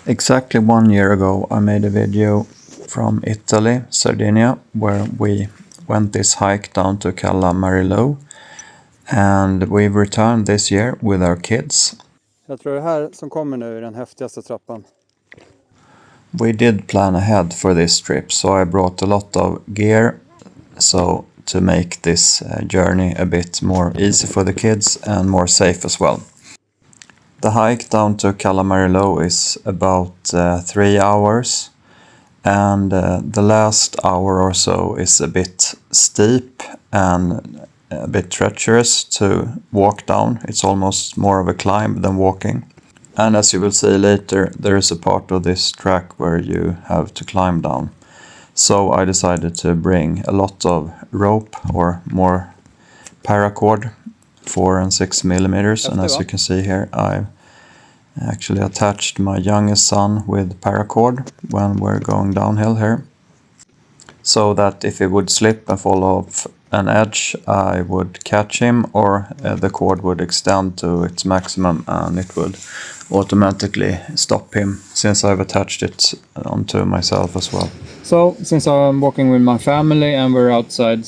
Exactly 1 year ago I made a video from Italy, Sardinia, where we went this hike down to Cala Marillo, and we've returned this year with our kids. Jag tror det här som kommer nu är den häftigaste trappan. We did plan ahead for this trip, so I brought a lot of gear to make this journey a bit more easy for the kids and more safe as well. The hike down to Cala Marillo is about 3 hours, and the last hour or so is a bit steep and a bit treacherous to walk down. It's almost more of a climb than walking. And as you will see later, there is a part of this track where you have to climb down. So I decided to bring a lot of rope, or more paracord, 4 and 6 millimeters. And as you can see here, I actually attached my youngest son with paracord when we're going downhill here, so that if he would slip and fall off an edge, I would catch him, or the cord would extend to its maximum and it would automatically stop him, since I've attached it onto myself as well. So, since I'm walking with my family and we're outside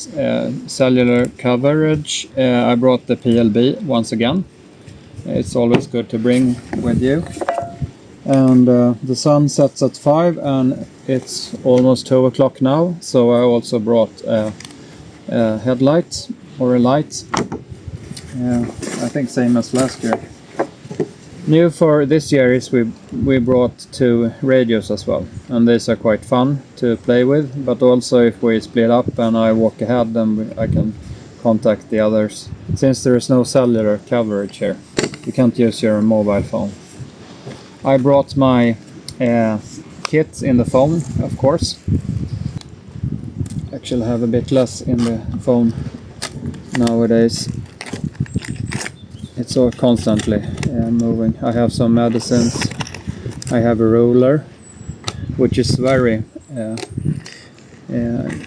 cellular coverage, I brought the PLB once again. It's always good to bring with you. And the sun sets at 5 and it's almost 2 o'clock now, so I also brought a headlight, or a light. I think same as last year. New for this year is we brought 2 radios as well, and these are quite fun to play with, but also if we split up and I walk ahead, then I can contact the others. Since there is no cellular coverage here, you can't use your mobile phone. I brought my kit in the phone, of course. Actually have a bit less in the phone nowadays. It's all constantly moving. I have some medicines. I have a ruler, which is very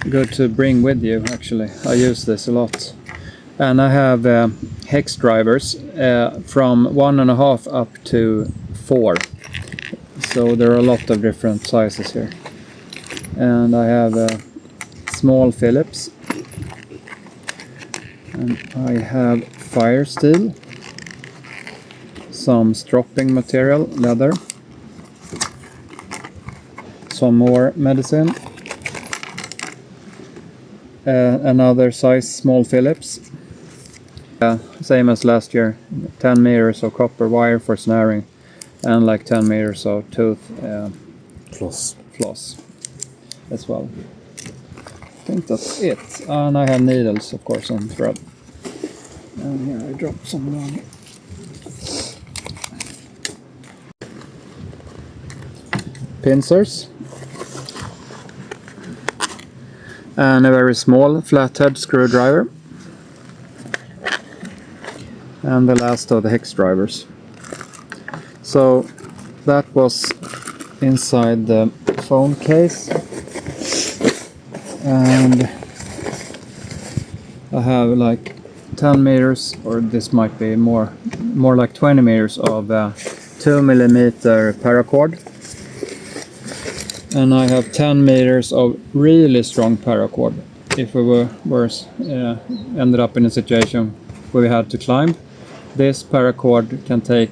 good to bring with you, actually. I use this a lot. And I have hex drivers from 1.5 up to 4. So there are a lot of different sizes here. And I have small Phillips. And I have fire steel. Some stropping material, leather. Some more medicine. Another size small Phillips. Same as last year, 10 meters of copper wire for snaring, and like 10 meters of tooth floss as well. I think that's it. And I have needles, of course, and thread. And here I dropped some down. Pincers. And a very small flathead screwdriver. And the last of the hex drivers. So that was inside the phone case, and I have like 10 meters, or this might be more like 20 meters of 2mm paracord, and I have 10 meters of really strong paracord if we were ended up in a situation where we had to climb. This paracord can take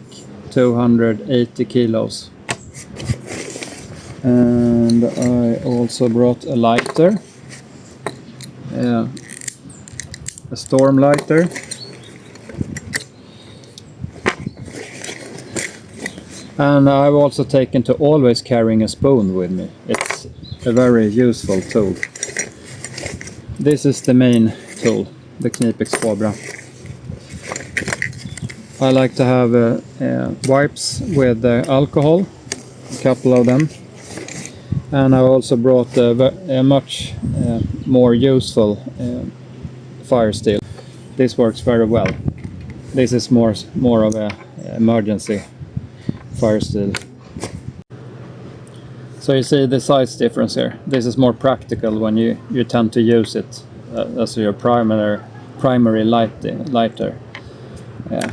280 kilos. And I also brought a lighter, a storm lighter. And I've also taken to always carrying a spoon with me. It's a very useful tool. This is the main tool, the Knipex Cobra. I like to have wipes with alcohol, a couple of them. And I also brought a much more useful fire steel. This works very well. This is more of a emergency fire steel. So you see the size difference here. This is more practical when you tend to use it as your primary lighter.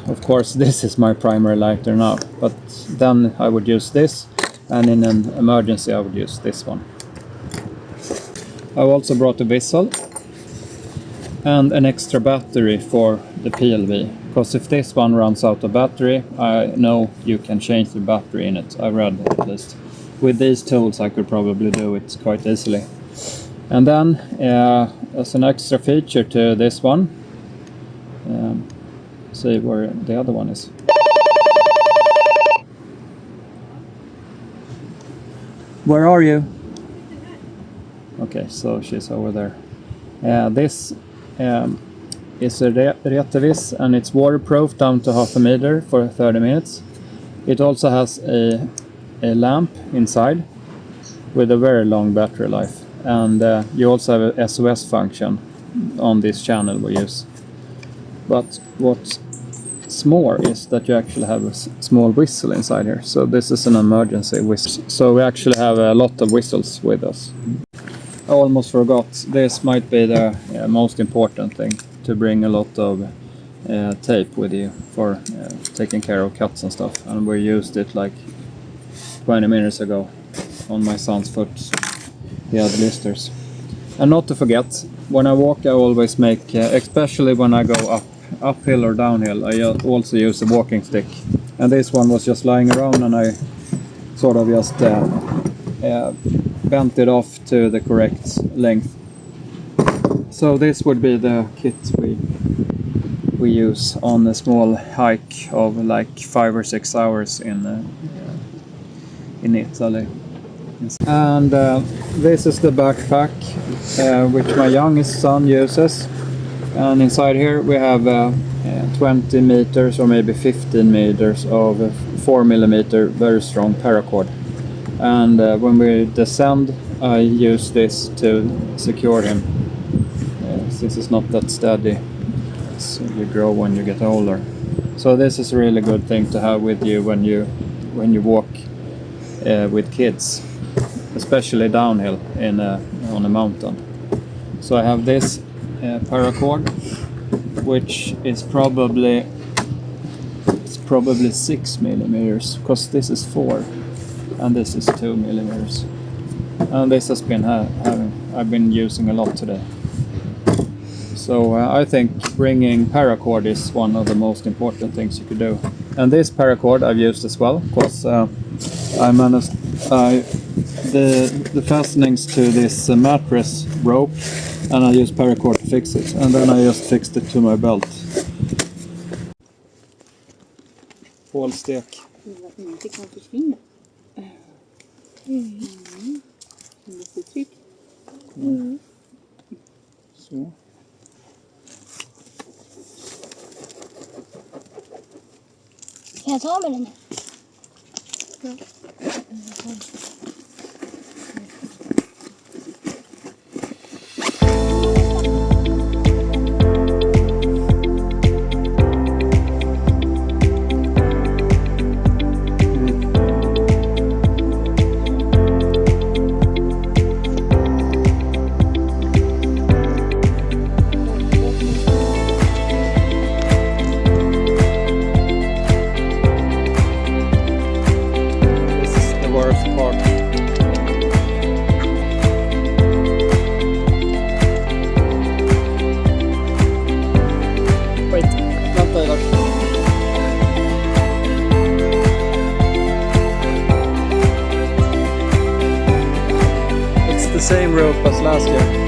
Of course, this is my primary lighter now, but then I would use this and in an emergency I would use this one. I also brought a whistle and an extra battery for the PLB, because if this one runs out of battery, I know you can change the battery in it. I read at least. With these tools I could probably do it quite easily. And then as an extra feature to this one, see where the other one is. Where are you? Okay, so she's over there. This is a Retevis, and it's waterproof down to 0.5 meter for 30 minutes. It also has a lamp inside with a very long battery life, and you also have a SOS function on this channel we use. But what's more is that you actually have a small whistle inside here. So this is an emergency whistle. So we actually have a lot of whistles with us. I almost forgot, this might be the most important thing, to bring a lot of tape with you for taking care of cuts and stuff. And we used it like 20 minutes ago on my son's foot. He had blisters. And not to forget, when I walk I always make, especially when I go uphill or downhill, I also use a walking stick. And this one was just lying around, and I sort of just bent it off to the correct length. So this would be the kit we use on a small hike of like 5 or 6 hours in Italy. And this is the backpack which my youngest son uses. And inside here we have 20 meters or maybe 15 meters of 4mm very strong paracord. And when we descend, I use this to secure him, since it's not that steady as you grow when you get older. So this is a really good thing to have with you when you walk with kids, especially downhill on a mountain. So I have this paracord, which is probably 6mm, because this is 4 and this is 2mm. And this has been I've been using a lot today. So I think bringing paracord is one of the most important things you could do. And this paracord I've used as well, because I managed the fastenings to this mattress rope, and I used paracord to fix it, and then I just fixed it to my belt. Hålstek. Det kan försvinna. Tryck. Så. Kan jag ta med den? Ja. It's the same rope as last year.